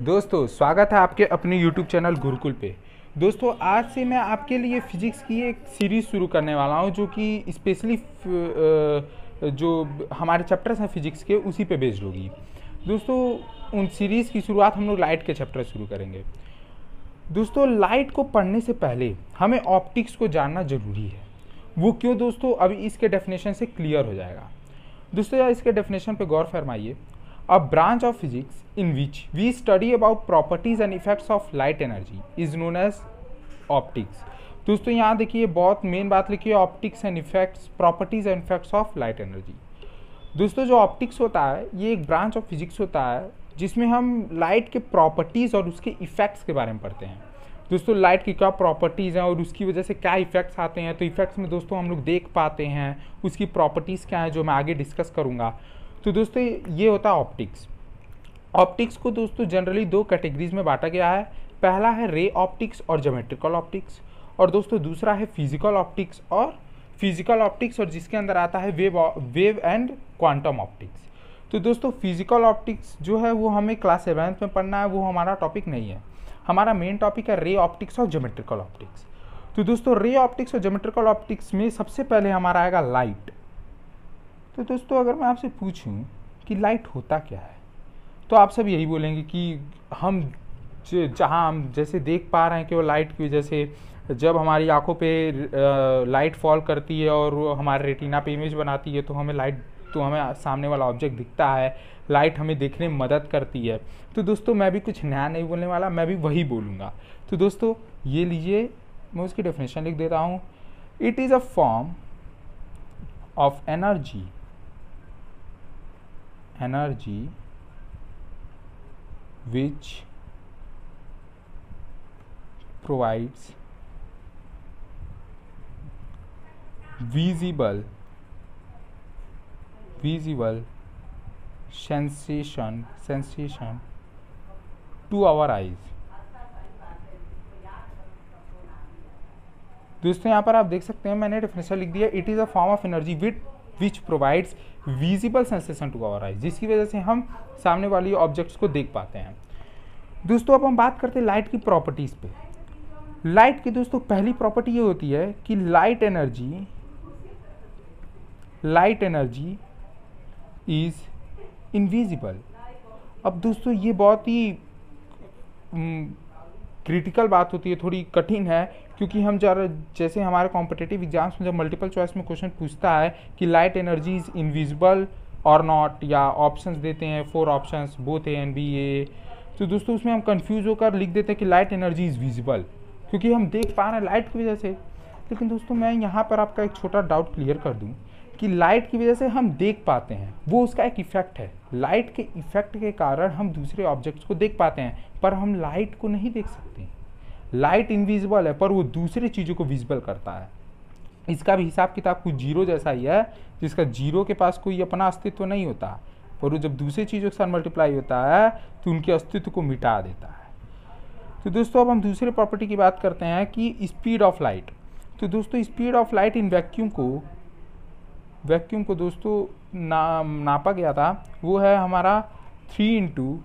दोस्तों स्वागत है आपके अपने YouTube चैनल गुरुकुल पे। दोस्तों आज से मैं आपके लिए फिजिक्स की एक सीरीज़ शुरू करने वाला हूँ जो कि स्पेशली जो हमारे चैप्टर्स हैं फिजिक्स के उसी पे बेस्ड होगी। दोस्तों उन सीरीज़ की शुरुआत हम लोग लाइट के चैप्टर शुरू करेंगे। दोस्तों लाइट को पढ़ने से पहले हमें ऑप्टिक्स को जानना ज़रूरी है। वो क्यों दोस्तों, अभी इसके डेफिनेशन से क्लियर हो जाएगा। दोस्तों यार इसके डेफिनेशन पे गौर फरमाइए। A branch of physics in which we study about properties and effects of light energy is known as optics। दोस्तों यहाँ देखिए बहुत मेन बात लिखी है, optics and effects, properties and effects of light energy. दोस्तों जो ऑप्टिक्स होता है ये एक ब्रांच ऑफ फिजिक्स होता है जिसमें हम लाइट के प्रॉपर्टीज़ और उसके इफेक्ट्स के बारे में पढ़ते हैं। दोस्तों लाइट की क्या प्रॉपर्टीज़ हैं और उसकी वजह से क्या इफेक्ट्स आते हैं, तो इफेक्ट्स में दोस्तों हम लोग देख पाते हैं, उसकी प्रॉपर्टीज़ क्या हैं जो मैं आगे डिस्कस करूँगा। तो दोस्तों ये होता है ऑप्टिक्स। ऑप्टिक्स को दोस्तों जनरली दो कैटेगरीज में बांटा गया है। पहला है रे ऑप्टिक्स और ज्योमेट्रिकल ऑप्टिक्स, और दोस्तों दूसरा है फिजिकल ऑप्टिक्स और जिसके अंदर आता है वेव एंड क्वांटम ऑप्टिक्स। तो दोस्तों फिजिकल ऑप्टिक्स जो है वो हमें क्लास 7th में पढ़ना है, वो हमारा टॉपिक नहीं है। हमारा मेन टॉपिक है रे ऑप्टिक्स और ज्योमेट्रिकल ऑप्टिक्स। तो दोस्तों रे ऑप्टिक्स और ज्योमेट्रिकल ऑप्टिक्स में सबसे पहले हमारा आएगा लाइट। तो दोस्तों अगर मैं आपसे पूछूं कि लाइट होता क्या है, तो आप सब यही बोलेंगे कि हम जहाँ हम जैसे देख पा रहे हैं कि वो लाइट की वजह से जब हमारी आंखों पे लाइट फॉल करती है और वो हमारे रेटिना पे इमेज बनाती है तो हमें सामने वाला ऑब्जेक्ट दिखता है, लाइट हमें देखने में मदद करती है। तो दोस्तों मैं भी कुछ नया नहीं बोलने वाला, मैं भी वही बोलूँगा। तो दोस्तों ये लीजिए, मैं उसकी डेफिनेशन लिख देता हूँ। It is a form of energy which provides visible sensation to our eyes। दोस्तों यहाँ पर आप देख सकते हैं मैंने डेफिनेशन लिख दिया, it is a form of energy which provides visible sensation to our eyes, जिसकी वजह से हम सामने वाली ऑब्जेक्ट्स को देख पाते हैं। दोस्तों अब हम बात करते हैं लाइट की प्रॉपर्टीज़ पे। लाइट की दोस्तों पहली प्रॉपर्टी ये होती है कि लाइट एनर्जी इज इनविजिबल। अब दोस्तों ये बहुत ही क्रिटिकल बात होती है, थोड़ी कठिन है, क्योंकि हम जैसे हमारे कॉम्पिटिटिव एग्जाम्स में जब मल्टीपल चॉइस में क्वेश्चन पूछता है कि लाइट एनर्जी इज इनविजिबल और नॉट, या ऑप्शंस देते हैं 4 options both A and B A, तो दोस्तों उसमें हम कंफ्यूज होकर लिख देते हैं कि लाइट एनर्जी इज विजिबल, क्योंकि हम देख पा रहे हैं लाइट की वजह से। लेकिन दोस्तों मैं यहाँ पर आपका एक छोटा डाउट क्लियर कर दूँ कि लाइट की वजह से हम देख पाते हैं, वो उसका एक इफेक्ट है। लाइट के इफेक्ट के कारण हम दूसरे ऑब्जेक्ट्स को देख पाते हैं, पर हम लाइट को नहीं देख सकते। लाइट इनविजिबल है पर वो दूसरी चीज़ों को विजिबल करता है। इसका भी हिसाब किताब कुछ जीरो जैसा ही है, जिसका जीरो के पास कोई अपना अस्तित्व नहीं होता, पर वो जब दूसरी चीज़ों के साथ मल्टीप्लाई होता है तो उनके अस्तित्व को मिटा देता है। तो दोस्तों अब हम दूसरे प्रॉपर्टी की बात करते हैं कि स्पीड ऑफ लाइट। तो दोस्तों speed of light in vacuum को दोस्तों नापा गया था, वो है हमारा 3 ×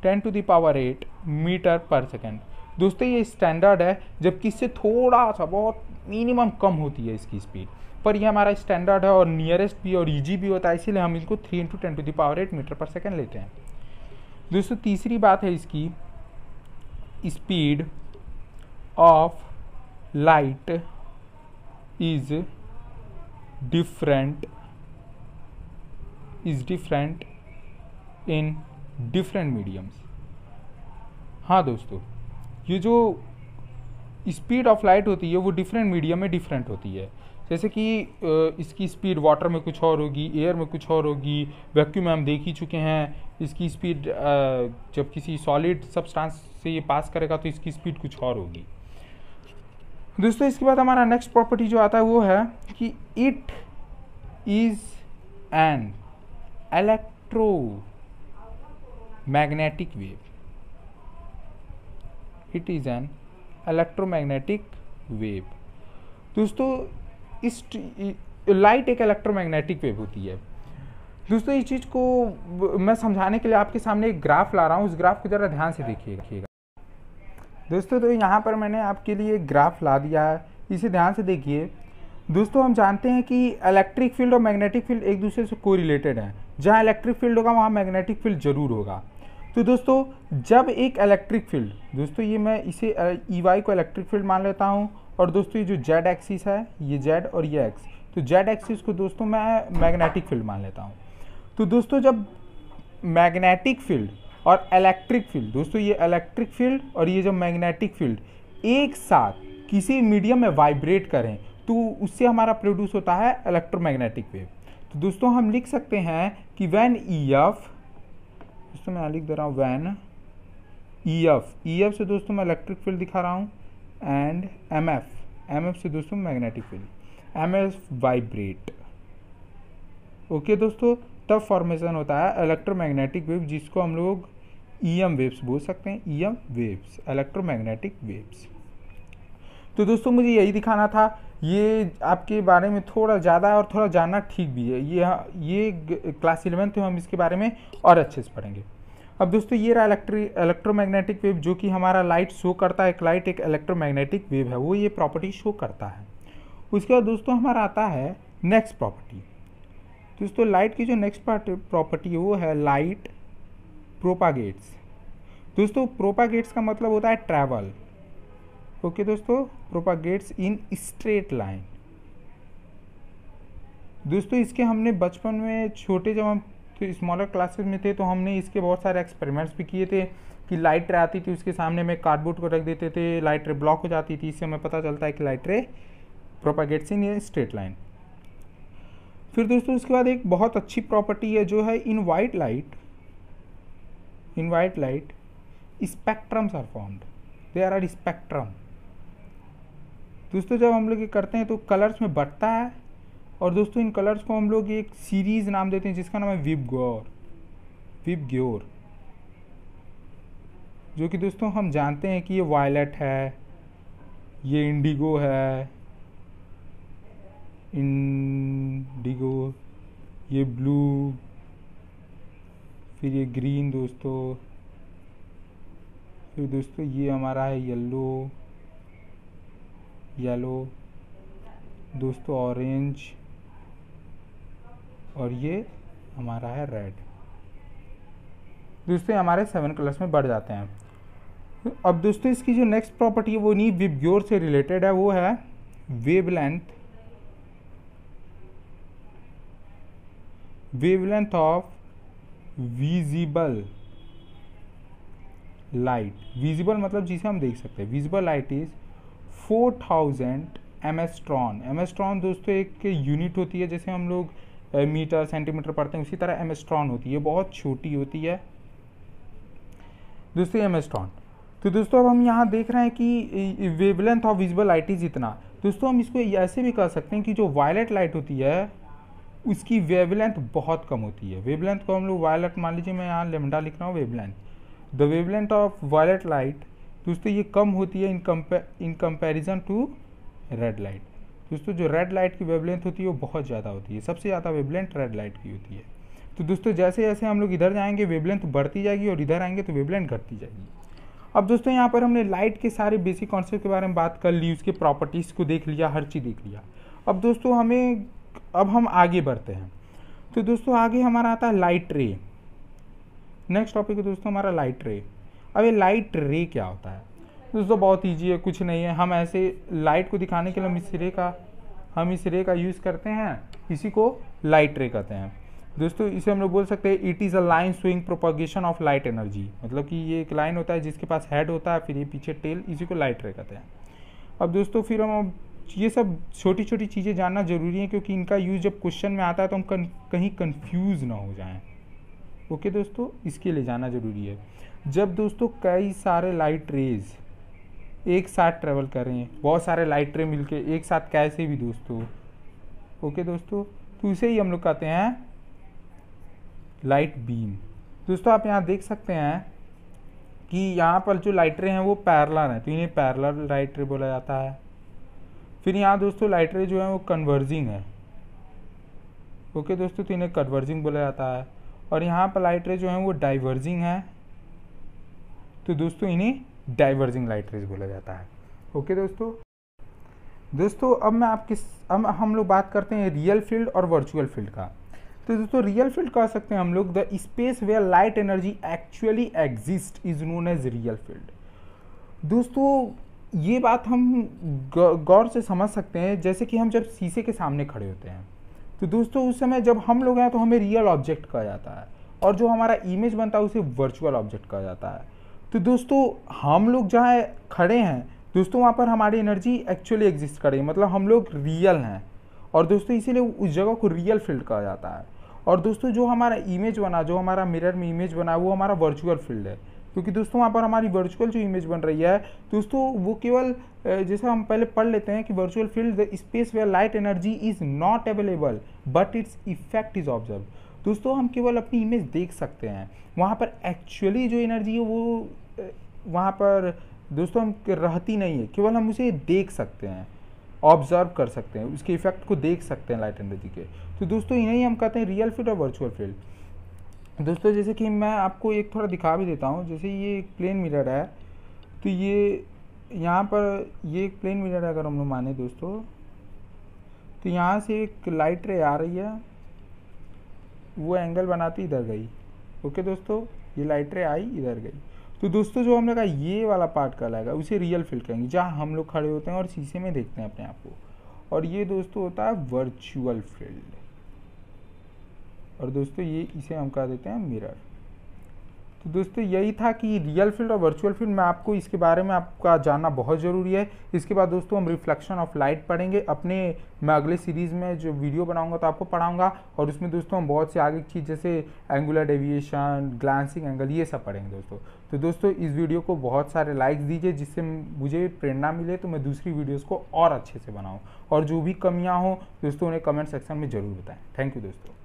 10⁸ मीटर पर सेकेंड। दोस्तों ये स्टैंडर्ड है, जबकि इससे थोड़ा सा बहुत मिनिमम कम होती है इसकी स्पीड, पर ये हमारा स्टैंडर्ड है और नियरेस्ट भी और ईजी भी होता है, इसीलिए हम इसको 3 × 10⁸ मीटर पर सेकेंड लेते हैं। दोस्तों तीसरी बात है इसकी, speed of light is different in different mediums. हाँ दोस्तों ये जो स्पीड ऑफ लाइट होती है वो डिफरेंट मीडियम में डिफरेंट होती है। जैसे कि इसकी स्पीड वाटर में कुछ और होगी, एयर में कुछ और होगी, वैक्यूम में हम देख ही चुके हैं। इसकी स्पीड जब किसी सॉलिड सब्सटेंस से ये पास करेगा तो इसकी स्पीड कुछ और होगी। दोस्तों इसके बाद हमारा नेक्स्ट प्रॉपर्टी जो आता है वो है कि it is an electromagnetic wave. It is an electromagnetic wave. दोस्तों इस लाइट एक इलेक्ट्रोमैग्नेटिक वेव होती है। दोस्तों इस चीज़ को मैं समझाने के लिए आपके सामने एक ग्राफ ला रहा हूँ, उस ग्राफ को ज़रा ध्यान से देखिएगा दोस्तों। तो यहाँ पर मैंने आपके लिए एक ग्राफ ला दिया है, इसे ध्यान से देखिए। दोस्तों हम जानते हैं कि इलेक्ट्रिक फील्ड और मैग्नेटिक फील्ड एक दूसरे से कोरिलेटेड हैं। जहाँ इलेक्ट्रिक फील्ड होगा वहाँ मैग्नेटिक फील्ड जरूर होगा। तो दोस्तों जब एक इलेक्ट्रिक फील्ड, दोस्तों ये मैं इसे EY को इलेक्ट्रिक फील्ड मान लेता हूँ, और दोस्तों ये जो जेड एक्सिस है, ये जेड और ये एक्स, तो जेड एक्सिस को दोस्तों मैं मैग्नेटिक फील्ड मान लेता हूँ। तो दोस्तों जब मैग्नेटिक फील्ड और इलेक्ट्रिक फील्ड, दोस्तों ये इलेक्ट्रिक फील्ड और ये जो मैग्नेटिक फील्ड एक साथ किसी मीडियम में वाइब्रेट करें तो उससे हमारा प्रोड्यूस होता है इलेक्ट्रोमैग्नेटिक वेव। तो दोस्तों हम लिख सकते हैं कि व्हेन EF, दोस्तों मैं लिख दे रहा हूँ व्हेन EF से दोस्तों मैं इलेक्ट्रिक फील्ड दिखा रहा हूँ, एंड MF से दोस्तों magnetic field, MF vibrate. Okay दोस्तों, तब फॉर्मेशन होता है इलेक्ट्रोमैग्नेटिक वेव, जिसको हम लोग EM वेव्स बोल सकते हैं, EM वेव्स, इलेक्ट्रोमैग्नेटिक वेव्स। तो दोस्तों मुझे यही दिखाना था, ये आपके बारे में थोड़ा ज़्यादा है और थोड़ा जानना ठीक भी है। ये क्लास 11 तो हम इसके बारे में और अच्छे से पढ़ेंगे। अब दोस्तों ये रहा इलेक्ट्रोमैग्नेटिक वेव, जो कि हमारा लाइट शो करता है। एक लाइट एक इलेक्ट्रोमैग्नेटिक वेव है, वो ये प्रॉपर्टी शो करता है। उसके बाद दोस्तों हमारा आता है नेक्स्ट प्रॉपर्टी। दोस्तों लाइट की जो नेक्स्ट प्रॉपर्टी है वो है लाइट प्रोपागेट्स। दोस्तों प्रोपागेट्स का मतलब होता है ट्रैवल। ओके दोस्तों, प्रोपागेट्स इन स्ट्रेट लाइन। दोस्तों इसके हमने बचपन में छोटे, जब हम स्मॉलर क्लासेस में थे, तो हमने इसके बहुत सारे एक्सपेरिमेंट्स भी किए थे कि लाइट रे आती थी, उसके सामने में कार्डबोर्ड को रख देते थे, लाइट रे ब्लॉक हो जाती थी। इससे हमें पता चलता है कि लाइट रे प्रोपागेट्स इन स्ट्रेट लाइन। फिर दोस्तों उसके बाद एक बहुत अच्छी प्रॉपर्टी है जो है in white light spectrums are found, there are spectrum. दोस्तों जब हम लोग ये करते हैं तो कलर्स में बढ़ता है, और दोस्तों इन कलर्स को हम लोग एक सीरीज नाम देते हैं जिसका नाम है विबग्योर, जो कि दोस्तों हम जानते हैं कि ये वायलेट है, ये इंडिगो है, ये ब्लू, फिर ये ग्रीन दोस्तों, फिर दोस्तों ये हमारा है येलो दोस्तों, ऑरेंज, और ये हमारा है रेड। दोस्तों हमारे 7 कलर्स में बढ़ जाते हैं। अब दोस्तों इसकी जो नेक्स्ट प्रॉपर्टी है वो नहीं विबग्योर से रिलेटेड है, वो है wavelength of visible light. Visible मतलब जिसे हम देख सकते हैं। Visible light is 4000 एमएस्ट्रॉन। एमएस्ट्रॉन दोस्तों एक यूनिट होती है, जैसे हम लोग मीटर सेंटीमीटर पढ़ते हैं, उसी तरह एमएस्ट्रॉन होती है, बहुत छोटी होती है दोस्तों एमएस्ट्रॉन। तो दोस्तों अब हम यहाँ देख रहे हैं कि wavelength of visible light is इतना। दोस्तों हम इसको ऐसे भी कह सकते हैं कि जो वायलेट लाइट होती है उसकी वेवलेंथ बहुत कम होती है। वेवलेंथ को हम लोग वायलेट मान लीजिए, मैं यहाँ लेमडा लिख रहा हूँ wavelength. The wavelength of violet light दोस्तों ये कम होती है in comparison to red light. दोस्तों जो रेड लाइट की वेवलेंथ होती है वो बहुत ज़्यादा होती है, सबसे ज़्यादा वेवलेंथ रेड लाइट की होती है। तो दोस्तों जैसे जैसे हम लोग इधर जाएंगे वेवलेंथ बढ़ती जाएगी, और इधर आएंगे तो वेवलेंथ घटती जाएगी। अब दोस्तों यहाँ पर हमने लाइट के सारे बेसिक कॉन्सेप्ट के बारे में बात कर ली, उसके प्रॉपर्टीज़ को देख लिया, हर चीज़ देख लिया। अब दोस्तों अब हम आगे बढ़ते हैं। तो दोस्तों आगे हमारा आता है लाइट रे। नेक्स्ट टॉपिक है दोस्तों हमारा लाइट रे। अब ये लाइट रे क्या होता है दोस्तों? बहुत ईजी है, कुछ नहीं है। हम ऐसे लाइट को दिखाने के लिए हम इस रे का यूज़ करते हैं, इसी को लाइट रे कहते हैं दोस्तों। इसे हम लोग बोल सकते हैं it is a line showing propagation of light energy. मतलब कि ये एक लाइन होता है जिसके पास हेड होता है, फिर ये पीछे टेल, इसी को लाइट रे कहते हैं। अब दोस्तों फिर हम ये सब छोटी छोटी चीज़ें जानना जरूरी है, क्योंकि इनका यूज़ जब क्वेश्चन में आता है तो हम कहीं कंफ्यूज ना हो जाएं। ओके दोस्तों, इसके लिए जानना जरूरी है। जब दोस्तों कई सारे लाइट रेज एक साथ ट्रेवल करें, बहुत सारे लाइट रे मिलके एक साथ कैसे भी दोस्तों, ओके दोस्तों, तो इसे ही हम लोग कहते हैं लाइट बीम। दोस्तों आप यहाँ देख सकते हैं कि यहाँ पर जो लाइट रे हैं वो पैरेलल हैं, तो इन्हें पैरेलल लाइट रे बोला जाता है। फिर यहाँ दोस्तों लाइट रे जो है वो कन्वर्जिंग है, ओके दोस्तों, तो इन्हें कन्वर्जिंग बोला जाता है। और यहाँ पर लाइट रे जो है वो डाइवर्जिंग है, तो दोस्तों इन्हें डाइवर्जिंग लाइट रेज बोला जाता है। ओके दोस्तों अब हम लोग बात करते हैं रियल फील्ड और वर्चुअल फील्ड का। तो दोस्तों रियल फील्ड कह सकते हैं हम लोग the space where light energy actually exist is known as real field. दोस्तों ये बात हम गौर से समझ सकते हैं, जैसे कि हम जब शीशे के सामने खड़े होते हैं तो दोस्तों उस समय जब हम लोग हैं तो हमें रियल ऑब्जेक्ट कहा जाता है, और जो हमारा इमेज बनता है उसे वर्चुअल ऑब्जेक्ट कहा जाता है। तो दोस्तों हम लोग जहाँ खड़े हैं दोस्तों वहाँ पर हमारी एनर्जी एक्चुअली एग्जिस्ट कर रही है, मतलब हम लोग रियल हैं, और दोस्तों इसीलिए उस जगह को रियल फील्ड कहा जाता है। और दोस्तों जो हमारा इमेज बना, जो हमारा मिरर में इमेज बना, वो हमारा वर्चुअल फील्ड है, क्योंकि दोस्तों वहाँ पर हमारी वर्चुअल जो इमेज बन रही है दोस्तों वो केवल जैसे हम पहले पढ़ लेते हैं कि virtual field the space where light energy is not available but its effect is observe. दोस्तों हम केवल अपनी इमेज देख सकते हैं, वहाँ पर एक्चुअली जो एनर्जी है वो वहाँ पर दोस्तों हम रहती नहीं है, केवल हम उसे देख सकते हैं, ऑब्जर्व कर सकते हैं, उसके इफेक्ट को देख सकते हैं लाइट एनर्जी के। तो दोस्तों इन्हें हम कहते हैं रियल फील्ड और वर्चुअल फील्ड। दोस्तों जैसे कि मैं आपको एक थोड़ा दिखा भी देता हूँ, जैसे ये एक प्लेन मिरर है, तो ये यहाँ पर ये एक प्लेन मिरर है अगर हम लोग माने दोस्तों, तो यहाँ से एक लाइट रे आ रही है, वो एंगल बनाती इधर गई। ओके दोस्तों, ये लाइट रे आई इधर गई। तो दोस्तों जो हमने कहा ये वाला पार्ट कहलाएगा, उसे रियल फील्ड कहेंगे, जहाँ हम लोग खड़े होते हैं और शीशे में देखते हैं अपने आप को। और ये दोस्तों होता है वर्चुअल फील्ड, और दोस्तों ये इसे हम कह देते हैं मिरर। तो दोस्तों यही था कि रियल फील्ड और वर्चुअल फील्ड में आपको इसके बारे में आपका जानना बहुत ज़रूरी है। इसके बाद दोस्तों हम रिफ्लेक्शन ऑफ लाइट पढ़ेंगे अपने, मैं अगले सीरीज़ में जो वीडियो बनाऊंगा तो आपको पढ़ाऊंगा, और उसमें दोस्तों हम बहुत सी आगे की चीज़ जैसे एंगुलर डेविएशन, ग्लांसिंग एंगल, ये सब पढ़ेंगे दोस्तों। तो दोस्तों इस वीडियो को बहुत सारे लाइक्स दीजिए, जिससे मुझे प्रेरणा मिले तो मैं दूसरी वीडियोज़ को और अच्छे से बनाऊँ, और जो भी कमियाँ हों दोस्तों उन्हें कमेंट सेक्शन में ज़रूर बताएँ। थैंक यू दोस्तों।